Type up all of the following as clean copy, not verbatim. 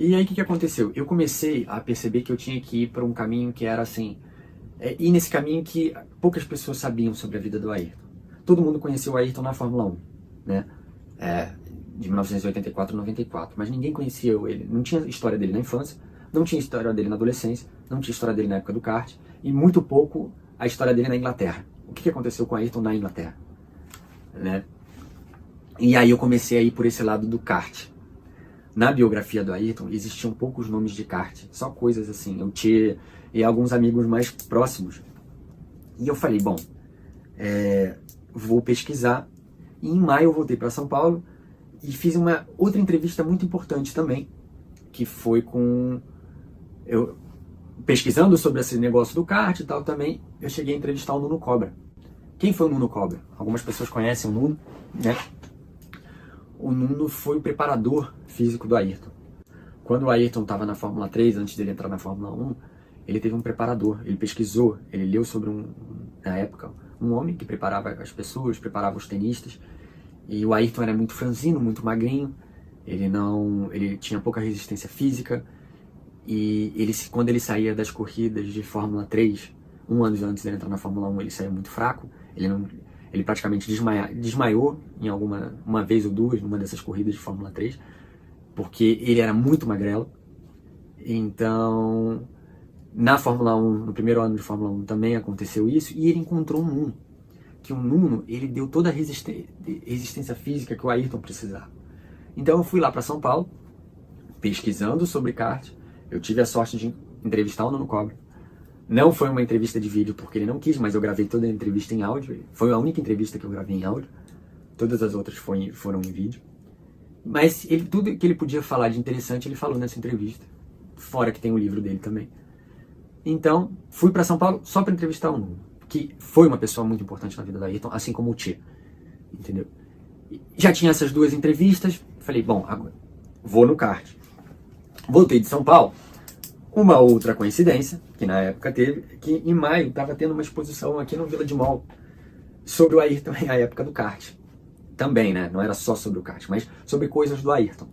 E aí o que aconteceu? Eu comecei a perceber que eu tinha que ir para um caminho que era assim, ir nesse caminho que poucas pessoas sabiam sobre a vida do Ayrton. Todo mundo conheceu o Ayrton na Fórmula 1, né? É, de 1984 a 94, mas ninguém conhecia ele, não tinha história dele na infância, não tinha história dele na adolescência, não tinha história dele na época do kart, e muito pouco a história dele na Inglaterra. O que aconteceu com o Ayrton na Inglaterra, né? E aí eu comecei a ir por esse lado do kart. Na biografia do Ayrton existiam poucos nomes de kart, só coisas assim, eu tinha e alguns amigos mais próximos. E eu falei, bom, vou pesquisar. E em maio eu voltei para São Paulo e fiz uma outra entrevista muito importante também, que foi com... eu pesquisando sobre esse negócio do kart e tal também, eu cheguei a entrevistar o Nuno Cobra. Quem foi o Nuno Cobra? Algumas pessoas conhecem o Nuno, né? O Nuno foi o preparador físico do Ayrton. Quando o Ayrton estava na Fórmula 3, antes dele entrar na Fórmula 1, ele teve um preparador, ele pesquisou, ele leu sobre na época, um homem que preparava as pessoas, preparava os tenistas, e o Ayrton era muito franzino, muito magrinho, ele tinha pouca resistência física, e quando ele saía das corridas de Fórmula 3, um ano antes de ele entrar na Fórmula 1, ele saía muito fraco, ele praticamente desmaiou em uma vez ou duas numa dessas corridas de Fórmula 3, porque ele era muito magrelo. Então, na Fórmula 1, no primeiro ano de Fórmula 1 também aconteceu isso, e ele encontrou um Nuno, que o Nuno, ele deu toda a resistência física que o Ayrton precisava. Então eu fui lá para São Paulo, pesquisando sobre kart, eu tive a sorte de entrevistar o Nuno Cobra. Não foi uma entrevista de vídeo porque ele não quis, mas eu gravei toda a entrevista em áudio. Foi a única entrevista que eu gravei em áudio. Todas as outras foram em vídeo. Mas tudo que ele podia falar de interessante, ele falou nessa entrevista. Fora que tem o livro dele também. Então, fui para São Paulo só para entrevistar o Nuno, que foi uma pessoa muito importante na vida da Ayrton, assim como o Tchê. Entendeu? Já tinha essas duas entrevistas. Falei, bom, agora vou no kart. Voltei de São Paulo. Uma outra coincidência, que na época teve, que em maio estava tendo uma exposição aqui no Village Mall sobre o Ayrton e a época do kart. Também, né? Não era só sobre o kart, mas sobre coisas do Ayrton.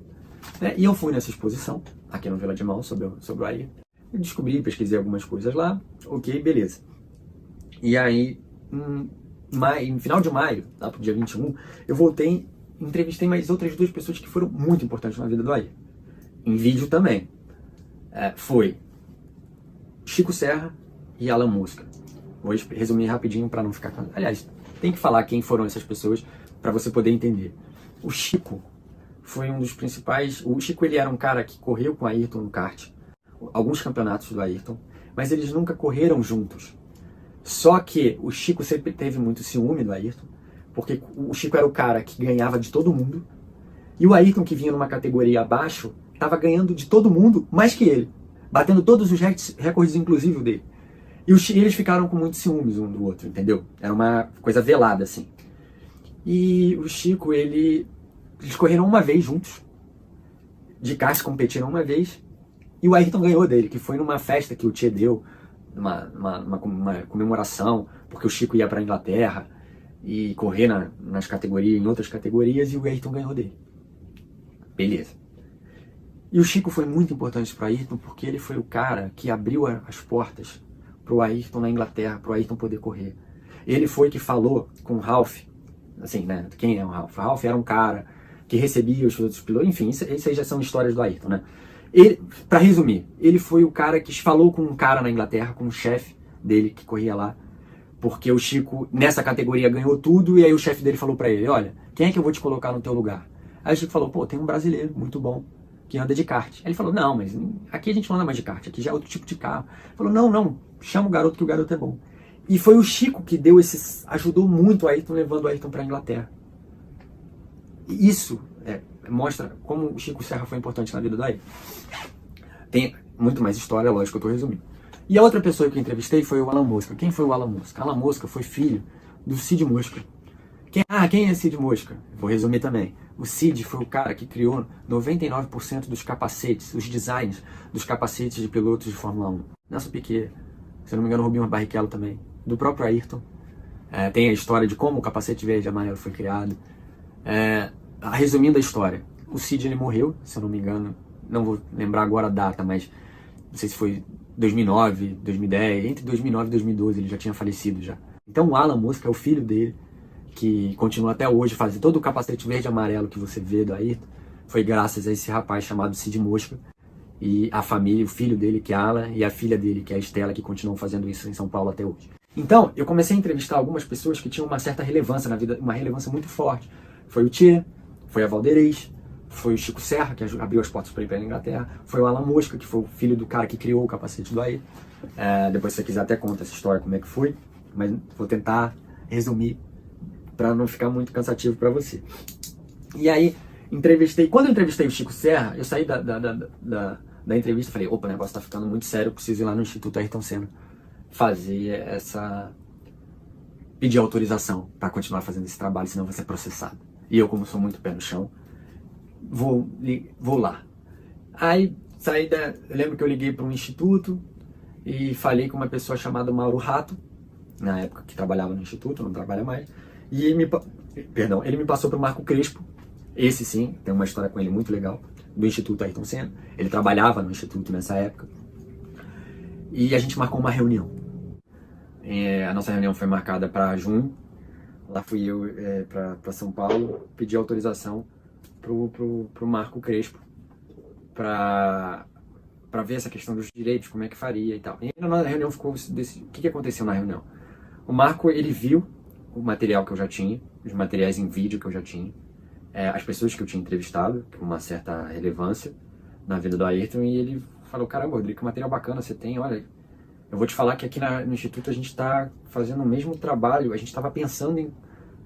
E eu fui nessa exposição, aqui no Village Mall, sobre o Ayrton. Eu descobri, pesquisei algumas coisas lá, ok, beleza. E aí, em final de maio, lá pro dia 21, eu voltei e entrevistei mais outras duas pessoas que foram muito importantes na vida do Ayrton. Em vídeo também. Foi Chico Serra e Alan Mosca. Vou resumir rapidinho para não ficar... Aliás, tem que falar quem foram essas pessoas para você poder entender. O Chico foi um dos principais... O Chico, ele era um cara que correu com o Ayrton no kart, alguns campeonatos do Ayrton, mas eles nunca correram juntos. Só que o Chico sempre teve muito ciúme do Ayrton, porque o Chico era o cara que ganhava de todo mundo, e o Ayrton, que vinha numa categoria abaixo, estava ganhando de todo mundo mais que ele, batendo todos os recordes, inclusive o dele. E eles ficaram com muitos ciúmes um do outro, entendeu? Era uma coisa velada, assim. E o Chico, eles correram uma vez juntos, de kart competiram uma vez, e o Ayrton ganhou dele, que foi numa festa que o Tchê deu, uma comemoração, porque o Chico ia para a Inglaterra e correr nas categorias, em outras categorias, e o Ayrton ganhou dele. Beleza. E o Chico foi muito importante para o Ayrton porque ele foi o cara que abriu as portas para o Ayrton na Inglaterra, para o Ayrton poder correr. Ele foi que falou com o Ralph, assim, né? Quem é o Ralph? O Ralph era um cara que recebia os outros pilotos, enfim, isso aí já são histórias do Ayrton, né? Para resumir, ele foi o cara que falou com um cara na Inglaterra, com o chefe dele que corria lá, porque o Chico nessa categoria ganhou tudo, e aí o chefe dele falou para ele, olha, quem é que eu vou te colocar no teu lugar? Aí o Chico falou, pô, tem um brasileiro muito bom, que anda de kart. Aí ele falou, não, mas aqui a gente não anda mais de kart, aqui já é outro tipo de carro. Ele falou, não, chama o garoto que o garoto é bom. E foi o Chico que ajudou muito o Ayrton, levando o Ayrton para a Inglaterra. E isso mostra como o Chico Serra foi importante na vida do Ayrton. Tem muito mais história, lógico que eu estou resumindo. E a outra pessoa que eu entrevistei foi o Alan Mosca. Quem foi o Alan Mosca? Alan Mosca foi filho do Cid Mosca. Quem é Cid Mosca? Vou resumir também. O Cid foi o cara que criou 99% dos capacetes, os designs dos capacetes de pilotos de Fórmula 1. Nelson Piquet, se não me engano, Rubinho Barrichello também. Do próprio Ayrton. Tem a história de como o capacete verde e amarelo foi criado. Resumindo a história, o Cid ele morreu, se eu não me engano, não vou lembrar agora a data, mas não sei se foi 2009, 2010, entre 2009 e 2012 ele já tinha falecido já. Então o Alan Mosca é o filho dele, que continua até hoje fazendo todo o capacete verde e amarelo que você vê do Ayrton, foi graças a esse rapaz chamado Cid Mosca, e a família, o filho dele, que é a Alan, e a filha dele, que é a Estela, que continuam fazendo isso em São Paulo até hoje. Então, eu comecei a entrevistar algumas pessoas que tinham uma certa relevância na vida, uma relevância muito forte. Foi o Tchê, foi a Valderez, foi o Chico Serra, que abriu as portas para ir para a Inglaterra, foi o Alan Mosca, que foi o filho do cara que criou o capacete do Ayrton. Depois, se você quiser, até conta essa história, como é que foi, mas vou tentar resumir para não ficar muito cansativo para você. E aí, quando eu entrevistei o Chico Serra, eu saí da entrevista e falei, opa, o negócio tá ficando muito sério, eu preciso ir lá no Instituto Ayrton Senna pedir autorização para continuar fazendo esse trabalho, senão vou ser processado. E eu, como sou muito pé no chão, vou lá. Aí, eu lembro que eu liguei para um instituto e falei com uma pessoa chamada Mauro Rato, na época que trabalhava no instituto, não trabalha mais, e ele me passou para o Marco Crespo. Esse sim, tem uma história com ele muito legal, do Instituto Ayrton Senna. Ele trabalhava no instituto nessa época. E a gente marcou uma reunião. A nossa reunião foi marcada para junho. Lá fui eu para São Paulo, pedi autorização pro Marco Crespo para ver essa questão dos direitos, como é que faria e tal. E na reunião ficou o que aconteceu na reunião? O Marco, ele viu o material que eu já tinha, os materiais em vídeo que eu já tinha, as pessoas que eu tinha entrevistado, com uma certa relevância na vida do Ayrton, e ele falou, caramba, Rodrigo, que material bacana você tem, olha, eu vou te falar que aqui no Instituto a gente está fazendo o mesmo trabalho, a gente estava pensando em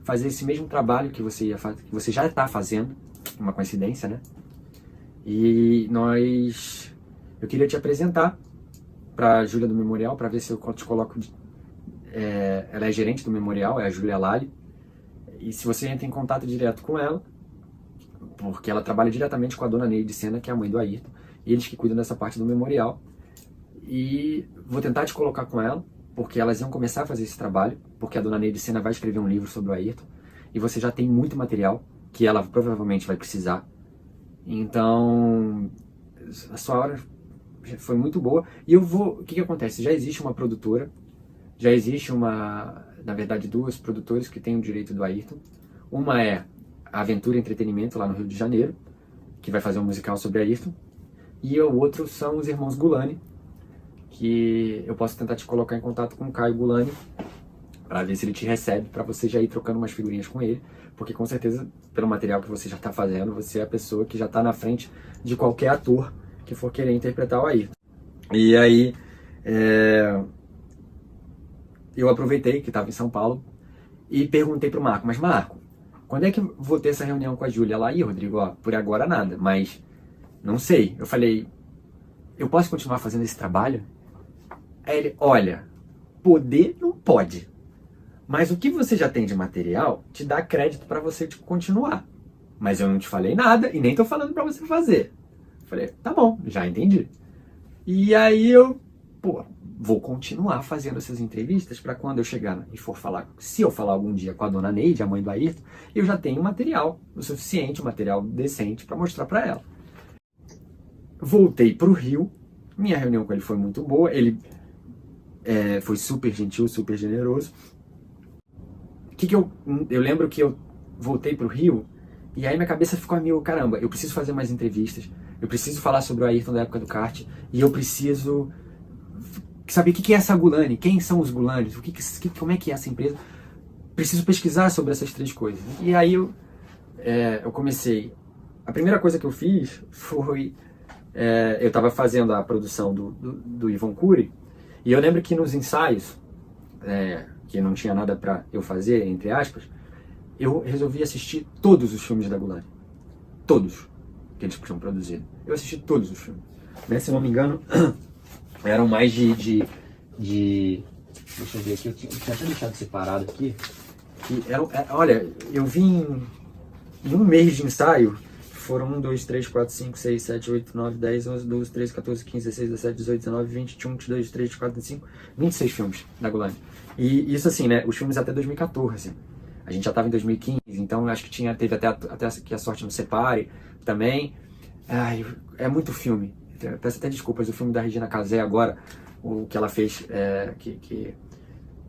fazer esse mesmo trabalho que você já está fazendo, uma coincidência, né? E eu queria te apresentar para a Júlia do Memorial, para ver se eu te coloco, ela é gerente do Memorial, é a Júlia Lali, e se você entra em contato direto com ela, porque ela trabalha diretamente com a dona Neide Senna, que é a mãe do Ayrton, e eles que cuidam dessa parte do Memorial, e vou tentar te colocar com ela, porque elas iam começar a fazer esse trabalho, porque a dona Neide Senna vai escrever um livro sobre o Ayrton, e você já tem muito material que ela provavelmente vai precisar. Então, a sua hora foi muito boa. E o que acontece? Já existe uma produtora, já existe na verdade, duas produtoras que têm o direito do Ayrton. Uma é a Aventura Entretenimento, lá no Rio de Janeiro, que vai fazer um musical sobre Ayrton. E o outro são os irmãos Gulani, que eu posso tentar te colocar em contato com o Caio Gulani, para ver se ele te recebe, para você já ir trocando umas figurinhas com ele, porque com certeza, pelo material que você já está fazendo, você é a pessoa que já está na frente de qualquer ator que for querer interpretar o Ayrton. E aí, eu aproveitei que estava em São Paulo e perguntei para o Marco, mas Marco, quando é que eu vou ter essa reunião com a Júlia? Ela, Rodrigo, ó, por agora nada, mas não sei. Eu falei, eu posso continuar fazendo esse trabalho? Aí ele, olha, poder não pode, mas o que você já tem de material te dá crédito para você continuar. Mas eu não te falei nada e nem tô falando para você fazer. Eu falei, tá bom, já entendi. E aí vou continuar fazendo essas entrevistas para quando eu chegar e for falar, se eu falar algum dia com a dona Neide, a mãe do Ayrton, eu já tenho material o suficiente, material decente para mostrar para ela. Voltei para o Rio, minha reunião com ele foi muito boa, ele foi super gentil, super generoso. Eu lembro que eu voltei para o Rio e aí minha cabeça ficou a mil, caramba, eu preciso fazer mais entrevistas, eu preciso falar sobre o Ayrton da época do kart e eu preciso saber o que é essa Gulani, quem são os Gulanis, como é que é essa empresa. Preciso pesquisar sobre essas três coisas. E aí eu comecei. A primeira coisa que eu fiz foi eu estava fazendo a produção do Yvon Cury e eu lembro que nos ensaios que não tinha nada para eu fazer, entre aspas, eu resolvi assistir todos os filmes da Gulani. Todos que eles tinham produzido. Eu assisti todos os filmes. Né? Se não me engano, eram mais de... Deixa eu ver aqui, eu tinha até deixado separado aqui. Olha, eu vi em um mês de ensaio, foram 1, 2, 3, 4, 5, 6, 7, 8, 9, 10, 11, 12, 13, 14, 15, 16, 17, 18, 19, 20, 21, 22, 23, 24, 25, 26 filmes da Gulani. E isso assim, né, os filmes até 2014. A gente já estava em 2015, então acho que teve até que A Sorte Nos Separe também. Ai, é muito filme. Peço até desculpas, o filme da Regina Casé agora, o que ela fez,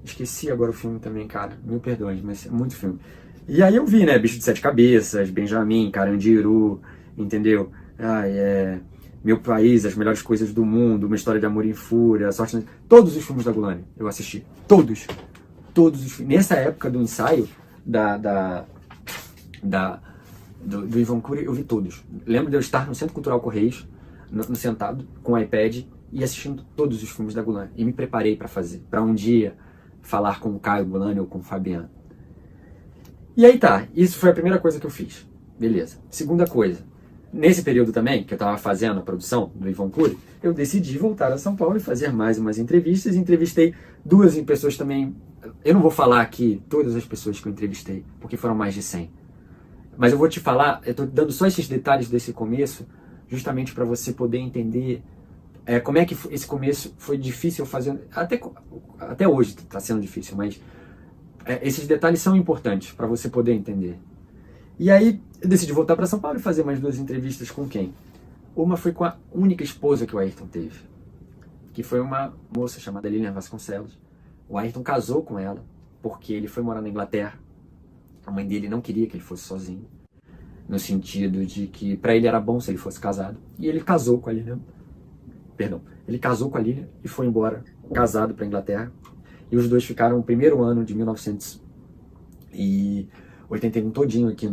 esqueci agora o filme também, cara. Mil perdões, mas é muito filme. E aí eu vi, né? Bicho de Sete Cabeças, Benjamin, Carandiru, entendeu? Meu País, As Melhores Coisas do Mundo, Uma História de Amor em Fúria, Todos os filmes da Gulani eu assisti. Todos. Todos os filmes. Nessa época do ensaio do Ivan Cury, eu vi todos. Lembro de eu estar no Centro Cultural Correios, sentado, com o iPad, e assistindo todos os filmes da Gulani. E me preparei para um dia falar com o Caio Gulani ou com o Fabiano. E aí tá, isso foi a primeira coisa que eu fiz. Beleza. Segunda coisa, nesse período também, que eu estava fazendo a produção do Ivan Cury, eu decidi voltar a São Paulo e fazer mais umas entrevistas. Entrevistei duas pessoas também. Eu não vou falar aqui todas as pessoas que eu entrevistei, porque foram mais de 100. Mas eu vou te falar, eu estou dando só esses detalhes desse começo, justamente para você poder entender como é que esse começo foi difícil fazendo. Até hoje está sendo difícil, mas esses detalhes são importantes para você poder entender. E aí eu decidi voltar para São Paulo e fazer mais duas entrevistas com quem? Uma foi com a única esposa que o Ayrton teve, que foi uma moça chamada Lilian Vasconcelos. O Ayrton casou com ela porque ele foi morar na Inglaterra. A mãe dele não queria que ele fosse sozinho, no sentido de que para ele era bom se ele fosse casado. E ele casou com a Lilian. Ele casou com a Lilian e foi embora, casado, para a Inglaterra. E os dois ficaram o primeiro ano de 1981 todinho aqui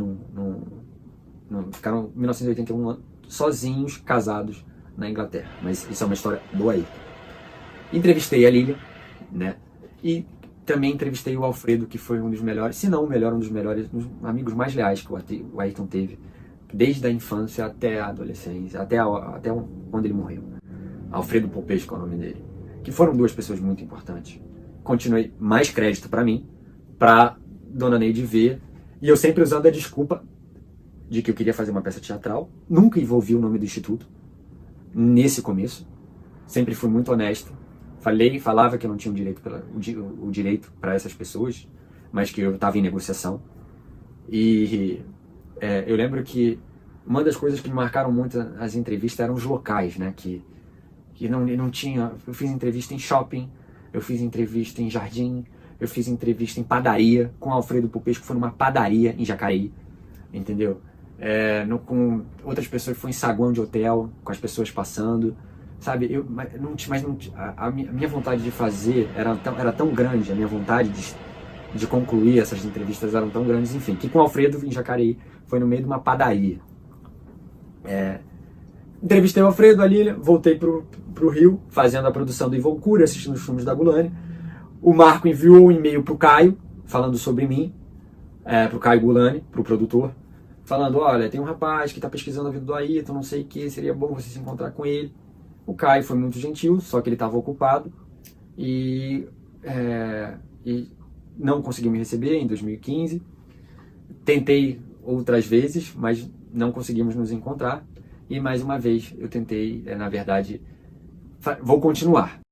ficaram 1981 sozinhos, casados na Inglaterra. Mas isso é uma história boa aí. Entrevistei a Lilian, né? E também entrevistei o Alfredo, que foi um dos melhores, se não o melhor, um dos melhores, um dos amigos mais leais que o Ayrton teve, desde a infância até a adolescência, até quando ele morreu. Alfredo Popesco é o nome dele. Que foram duas pessoas muito importantes. Continuei mais crédito para mim, para Dona Neide ver, e eu sempre usando a desculpa de que eu queria fazer uma peça teatral. Nunca envolvi o nome do Instituto nesse começo. Sempre fui muito honesto. Falava que eu não tinha o direito para essas pessoas, mas que eu estava em negociação. E eu lembro que uma das coisas que me marcaram muito as entrevistas eram os locais, né? Que não tinha. Eu fiz entrevista em shopping, eu fiz entrevista em jardim, eu fiz entrevista em padaria com Alfredo Popesco, que foi numa padaria em Jacareí, entendeu? Com outras pessoas, foi em saguão de hotel, com as pessoas passando, sabe? A minha vontade de fazer era tão grande, a minha vontade de concluir essas entrevistas eram tão grandes, enfim, que com Alfredo em Jacareí foi no meio de uma padaria. Entrevistei o Alfredo, a Lilian, voltei pro Rio, fazendo a produção do Ivan Cury, assistindo os filmes da Gulani. O Marco enviou um e-mail pro Caio, falando sobre mim, pro Caio Gulani, pro produtor, falando, olha, tem um rapaz que tá pesquisando a vida do Ayrton, não sei o que, seria bom você se encontrar com ele. O Caio foi muito gentil, só que ele estava ocupado e não conseguiu me receber em 2015. Tentei outras vezes, mas não conseguimos nos encontrar. E mais uma vez eu tentei, na verdade, vou continuar.